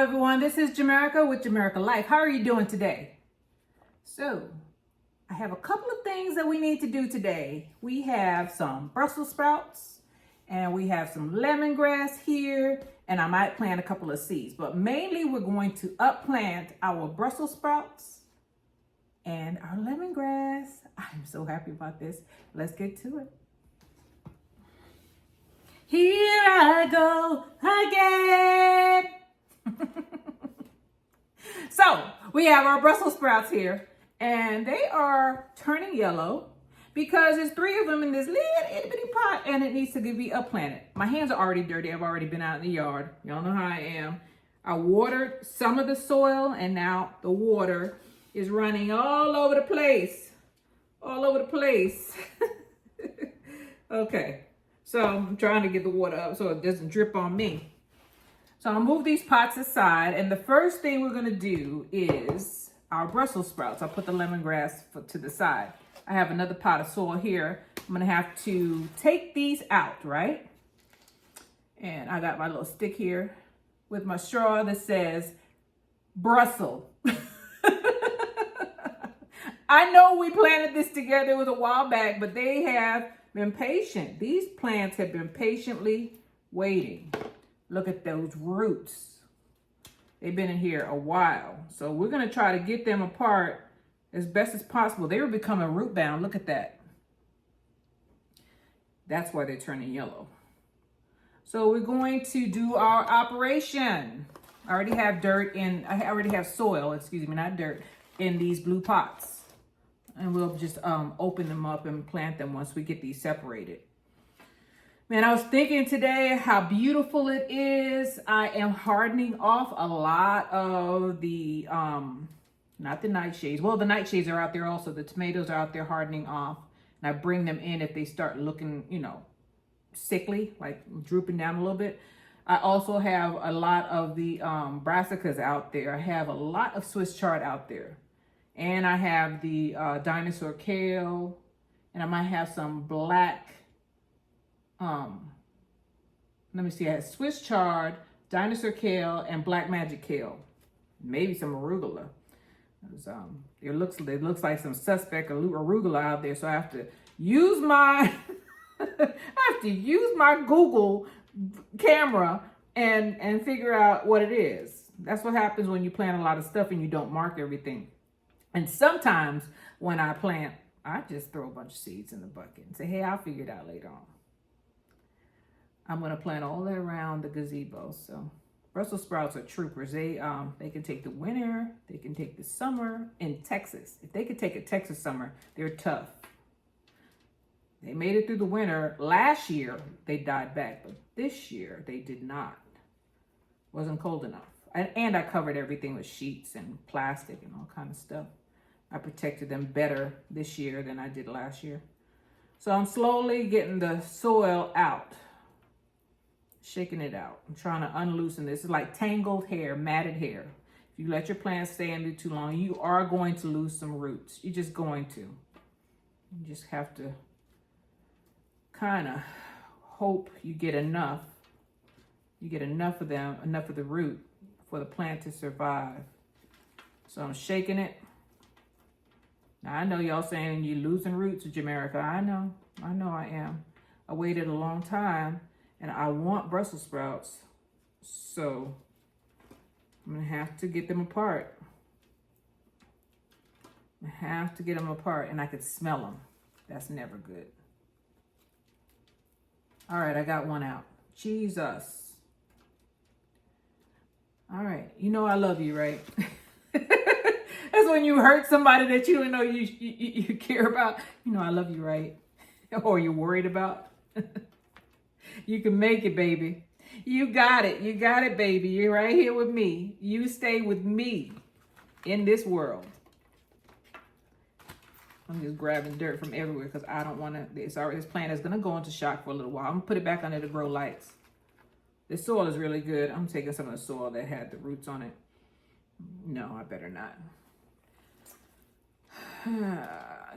everyone, this is Jamerica with Jamerica Life. How are you doing today? So, I have a couple of things that we need to do today. We have some Brussels sprouts and we have some lemongrass here, and I might plant a couple of seeds, but mainly we're going to upplant our Brussels sprouts and our lemongrass. I'm so happy about this. Let's get to it. Here I go again. So we have our Brussels sprouts here, and they are turning yellow because there's 3 of them in this little itty bitty pot, and it needs to be upplanted. My hands are already dirty. I've already been out in the yard. Y'all know how I am. I watered some of the soil, and now the water is running all over the place. All over the place. Okay. So I'm trying to get the water up so it doesn't drip on me. So I'll move these pots aside, and the first thing we're gonna do is our Brussels sprouts. I'll put the lemongrass to the side. I have another pot of soil here. I'm gonna have to take these out, right? And I got my little stick here with my straw that says Brussels. I know we planted this together, it was a while back, but they have been patient. These plants have been patiently waiting. Look at those roots. They've been in here a while. So we're gonna try to get them apart as best as possible. They were becoming root bound. Look at that. That's why they're turning yellow. So we're going to do our operation. I already have soil, excuse me, not dirt, in these blue pots. And we'll just open them up and plant them once we get these separated. Man, I was thinking today how beautiful it is. I am hardening off a lot of the, not the nightshades. Well, the nightshades are out there also. The tomatoes are out there hardening off. And I bring them in if they start looking, sickly, like drooping down a little bit. I also have a lot of the brassicas out there. I have a lot of Swiss chard out there. And I have the dinosaur kale, and I might have some black, let me see, I have Swiss chard, dinosaur kale, and black magic kale. Maybe some arugula. It looks like some suspect arugula out there, so I have to use my, Google camera and figure out what it is. That's what happens when you plant a lot of stuff and you don't mark everything. And sometimes when I plant, I just throw a bunch of seeds in the bucket and say, hey, I'll figure it out later on. I'm going to plant all that around the gazebo. So Brussels sprouts are troopers. They can take the winter, they can take the summer in Texas. If they could take a Texas summer, they're tough. They made it through the winter. Last year, they died back, but this year they did not. Wasn't cold enough. And I covered everything with sheets and plastic and all kind of stuff. I protected them better this year than I did last year. So I'm slowly getting the soil out, shaking it out. I'm trying to unloosen this. It's like tangled hair, matted hair. If you let your plants stay in there too long, you are going to lose some roots. You're just going to. You just have to kind of hope you get enough. You get enough of them, enough of the root for the plant to survive. So I'm shaking it. Now, I know y'all saying you're losing roots, Jamerica. I know I am. I waited a long time, and I want Brussels sprouts, so I'm gonna have to get them apart. I have to get them apart, and I could smell them. That's never good. All right, I got one out. Jesus. All right, you know I love you, right? That's when you hurt somebody that you don't know you care about. You know I love you, right? Or you're worried about. You can make it, baby. You got it. You got it, baby. You're right here with me. You stay with me in this world. I'm just grabbing dirt from everywhere because I don't want to. This plant is going to go into shock for a little while. I'm going to put it back under the grow lights. The soil is really good. I'm taking some of the soil that had the roots on it. No, I better not.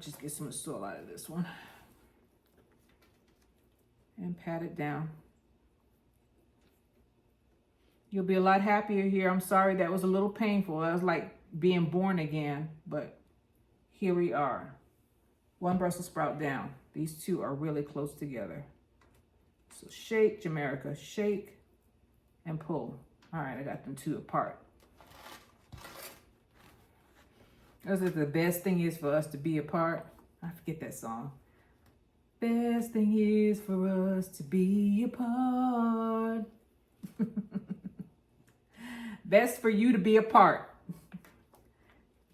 Just get some soil out of this one. And pat it down. You'll be a lot happier here. I'm sorry that was a little painful. That was like being born again, but here we are. One Brussels sprout down. These two are really close together. So shake, Jamaica, shake and pull. All right, I got them two apart. That's what the best thing is for us to be apart. I forget that song. Best thing is for us to be apart. Best for you to be apart.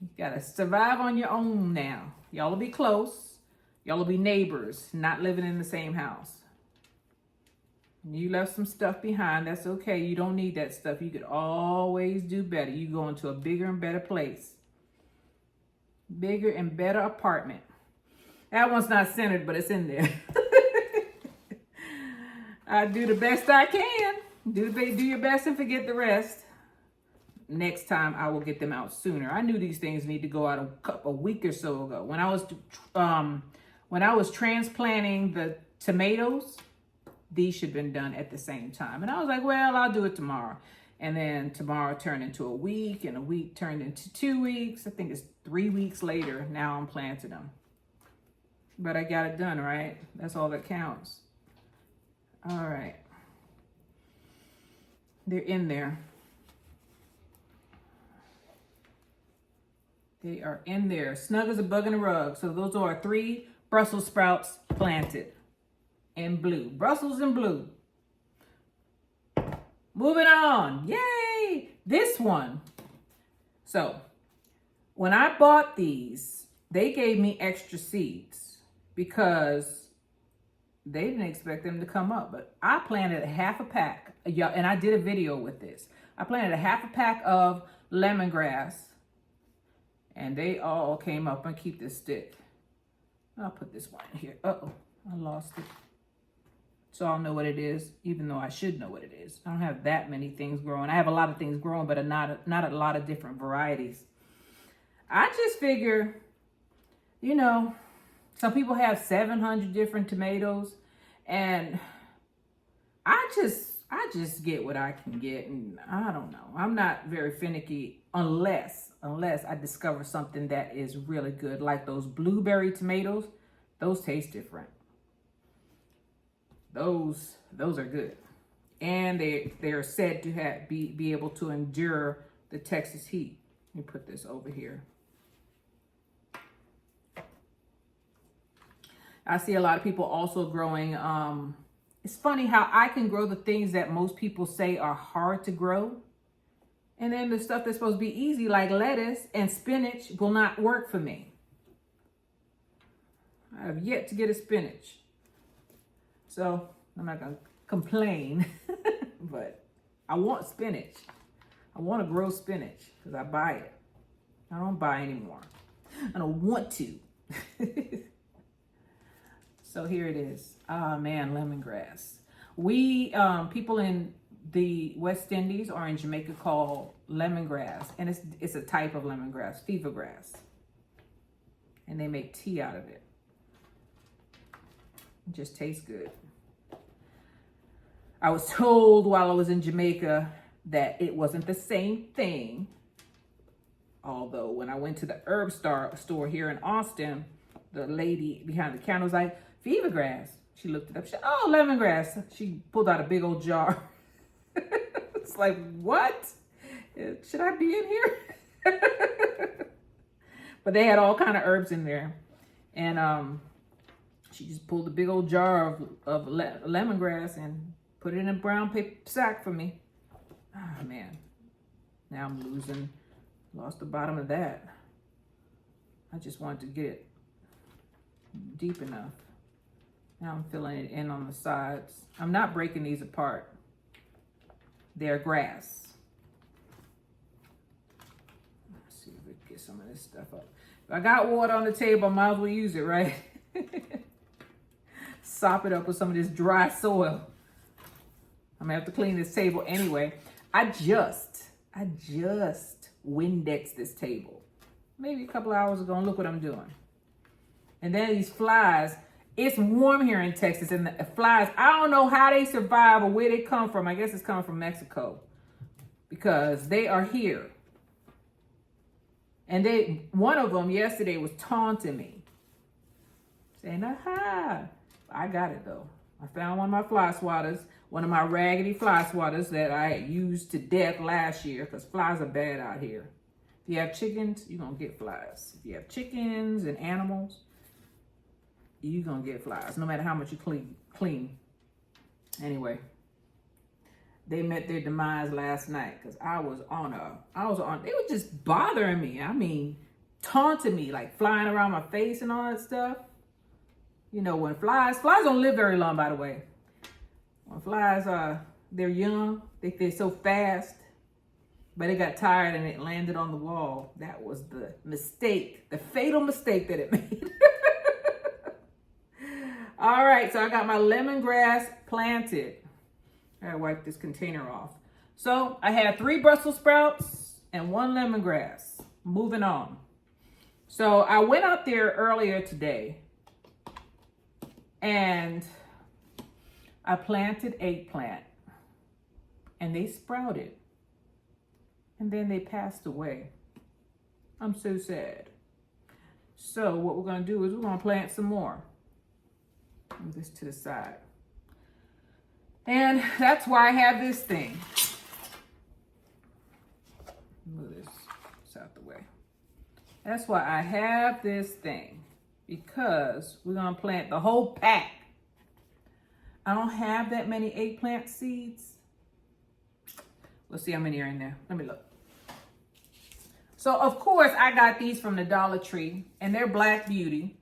You gotta survive on your own now. Y'all will be close. Y'all will be neighbors, not living in the same house. You left some stuff behind. That's okay. You don't need that stuff. You could always do better. You go into a bigger and better place. Bigger and better apartment. That one's not centered, but it's in there. I do the best I can. Do your best and forget the rest. Next time I will get them out sooner. I knew these things need to go out a week or so ago. When I was transplanting the tomatoes, these should have been done at the same time. And I was like, well, I'll do it tomorrow. And then tomorrow turned into a week, and a week turned into 2 weeks. I think it's 3 weeks later. Now I'm planting them. But I got it done, right? That's all that counts. All right. They're in there. They are in there. Snug as a bug in a rug. So those are 3 Brussels sprouts planted in blue. Brussels in blue. Moving on. Yay! This one. So when I bought these, they gave me extra seeds because they didn't expect them to come up. But I planted a half a pack. And I did a video with this. I planted a half a pack of lemongrass. And they all came up and keep this stick. I'll put this one in here. Uh-oh, I lost it. So I'll know what it is, even though I should know what it is. I don't have that many things growing. I have a lot of things growing, but not a lot of different varieties. I just figure, you know, some people have 700 different tomatoes, and I just get what I can get, and I don't know. I'm not very finicky unless I discover something that is really good, like those blueberry tomatoes. Those taste different. Those are good, and they are said to be able to endure the Texas heat. Let me put this over here. I see a lot of people also growing. It's funny how I can grow the things that most people say are hard to grow, and then the stuff that's supposed to be easy, like lettuce and spinach, will not work for me. I have yet to get a spinach. So I'm not going to complain, but I want spinach. I want to grow spinach because I buy it. I don't buy anymore. I don't want to. So here it is. Oh man, lemongrass. We, people in the West Indies or in Jamaica call lemongrass, and it's a type of lemongrass, fever grass. And they make tea out of it. It just tastes good. I was told while I was in Jamaica that it wasn't the same thing. Although when I went to the herb store here in Austin, the lady behind the counter was like, fever grass. She looked it up. She said, oh, lemongrass. She pulled out a big old jar. It's like, what? Should I be in here? But they had all kind of herbs in there. And she just pulled a big old jar of lemongrass and put it in a brown paper sack for me. Oh, man. Now I'm lost the bottom of that. I just wanted to get it deep enough. Now I'm filling it in on the sides. I'm not breaking these apart. They're grass. Let's see if we can get some of this stuff up. If I got water on the table, I might as well use it, right? Sop it up with some of this dry soil. I'm gonna have to clean this table anyway. I just Windexed this table. Maybe a couple hours ago, and look what I'm doing. And then these flies, it's warm here in Texas, and the flies, I don't know how they survive or where they come from. I guess it's coming from Mexico. because they are here. And one of them yesterday was taunting me, saying, aha, I got it though. I found one of my fly swatters, one of my raggedy fly swatters that I used to death last year, because flies are bad out here. If you have chickens, you're going to get flies. If you have chickens and animals, you're going to get flies, no matter how much you clean. Anyway, they met their demise last night because they were just bothering me. I mean, taunting me, like flying around my face and all that stuff. You know, when flies don't live very long, by the way. When flies they're young, they're so fast, but they got tired and it landed on the wall. That was the mistake, the fatal mistake that it made. All right, so I got my lemongrass planted. I gotta wipe this container off. So I had 3 Brussels sprouts and 1 lemongrass. Moving on. So I went out there earlier today and I planted eggplant and they sprouted and then they passed away. I'm so sad. So what we're gonna do is we're gonna plant some more. Move this to the side. And that's why I have this thing. Move this out the way. That's why I have this thing, because we're gonna plant the whole pack. I don't have that many eggplant seeds. Let's see how many are in there. Let me look. So of course I got these from the Dollar Tree and they're Black Beauty.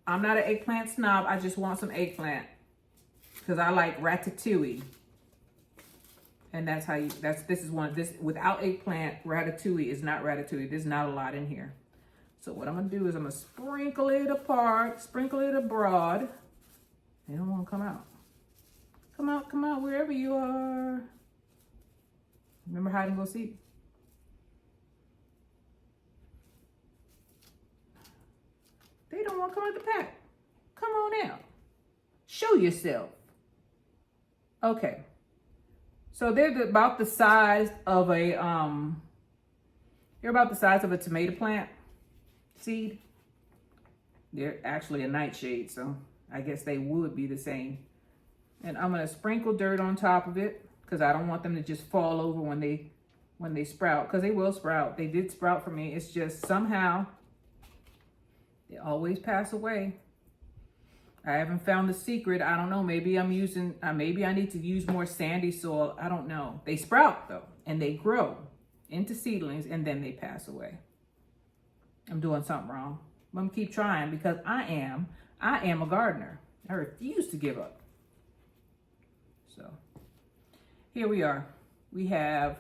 I'm not an eggplant snob. I just want some eggplant because I like ratatouille. And that's how without eggplant, ratatouille is not ratatouille. There's not a lot in here. So what I'm gonna do is I'm gonna sprinkle it apart, sprinkle it abroad. They don't wanna come out. Come out, wherever you are. Remember hide and go seek? They don't want to come out the pack. Come on out. Show yourself. Okay. So they're about the size of a tomato plant seed. They're actually a nightshade, so I guess they would be the same. And I'm gonna sprinkle dirt on top of it because I don't want them to just fall over when they sprout, because they will sprout. They did sprout for me. It's just somehow they always pass away. I haven't found the secret. I don't know. Maybe I'm using, maybe I need to use more sandy soil. I don't know. They sprout though, and they grow into seedlings, and then they pass away. I'm doing something wrong. But I'm gonna keep trying because I am a gardener. I refuse to give up. So here we are. We have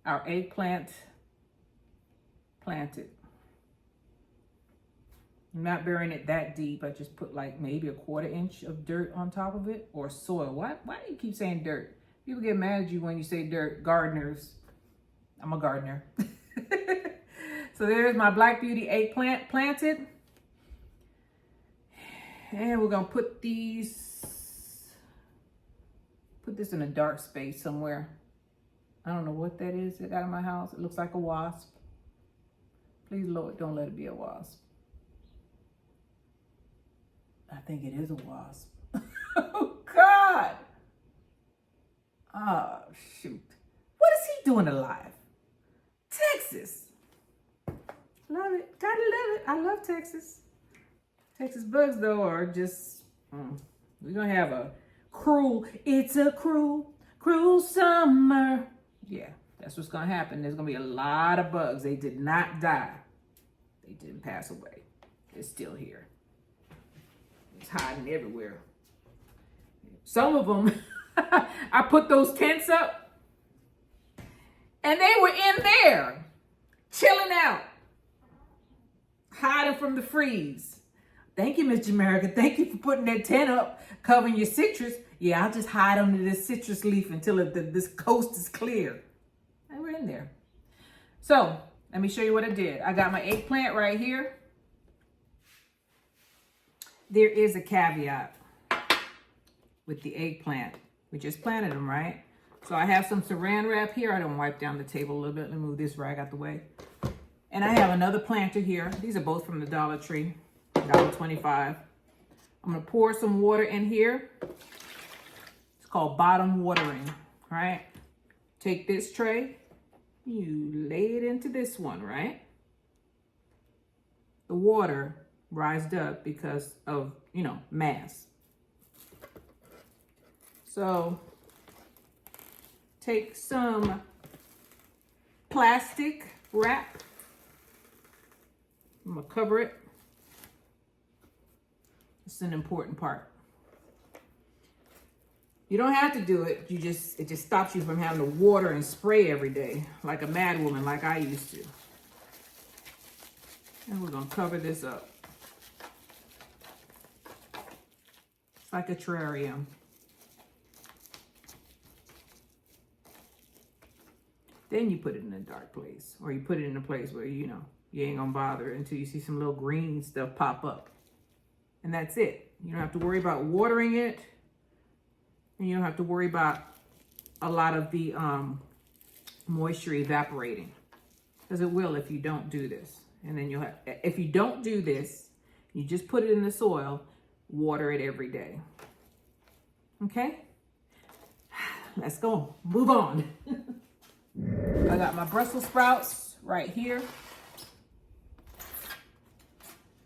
our eggplant planted. I'm not burying it that deep. I just put like maybe a 1/4 inch of dirt on top of it, or soil. Why do you keep saying dirt? People get mad at you when you say dirt. Gardeners. I'm a gardener. So there's my Black Beauty eggplant planted. And we're gonna put this in a dark space somewhere. I don't know what that is. Out of my house. It looks like a wasp. Please, Lord, don't let it be a wasp. I think it is a wasp. Oh, God. Oh, shoot. What is he doing alive? Texas. Love it. Gotta love it. I love Texas. Texas bugs, though, are just, we're going to have it's a cruel summer. Yeah, that's what's going to happen. There's going to be a lot of bugs. They did not die. They didn't pass away. They're still here. It's hiding everywhere. Some of them, I put those tents up and they were in there, chilling out, hiding from the freeze. Thank you, Miss Jamaica. Thank you for putting that tent up, covering your citrus. Yeah, I'll just hide under this citrus leaf until this coast is clear. And we're in there. So let me show you what I did. I got my eggplant right here. There is a caveat with the eggplant. We just planted them, right? So I have some saran wrap here. I don't wipe down the table a little bit. Let me move this rag out the way. And I have another planter here. These are both from the Dollar Tree, $1.25. I'm gonna pour some water in here. It's called bottom watering, right? Take this tray, you lay it into this one, right? The water rised up because of, you know, mass. So take some plastic wrap. I'm gonna cover it. It's an important part. You don't have to do it. It just stops you from having to water and spray every day like a mad woman like I used to. And we're gonna cover this up. It's like a terrarium. Then you put it in a dark place, or you put it in a place where, you know, you ain't gonna bother until you see some little green stuff pop up. And that's it. You don't have to worry about watering it. And you don't have to worry about a lot of the moisture evaporating. Because it will if you don't do this. And then you'll have, if you don't do this, you just put it in the soil, water it every day. Okay? Let's go. Move on. I got my Brussels sprouts right here.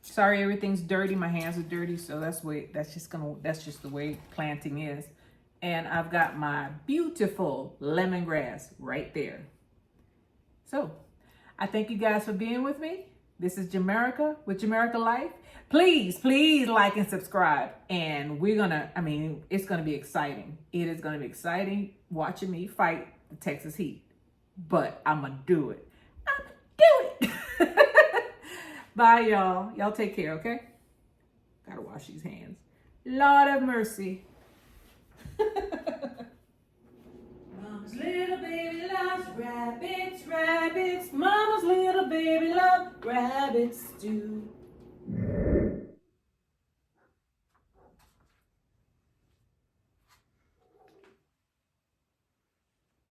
Sorry, everything's dirty. My hands are dirty, so that's just the way planting is. And I've got my beautiful lemongrass right there. So, I thank you guys for being with me. This is Jamerica with Jamerica Life. Please, please like and subscribe. And it's gonna be exciting. It is gonna be exciting watching me fight the Texas heat. But I'm gonna do it. I'm gonna do it. Bye, y'all. Y'all take care, okay? Gotta wash these hands. Lord have mercy. Mama's little baby loves rabbits, rabbits. Mama's little baby loves rabbits too.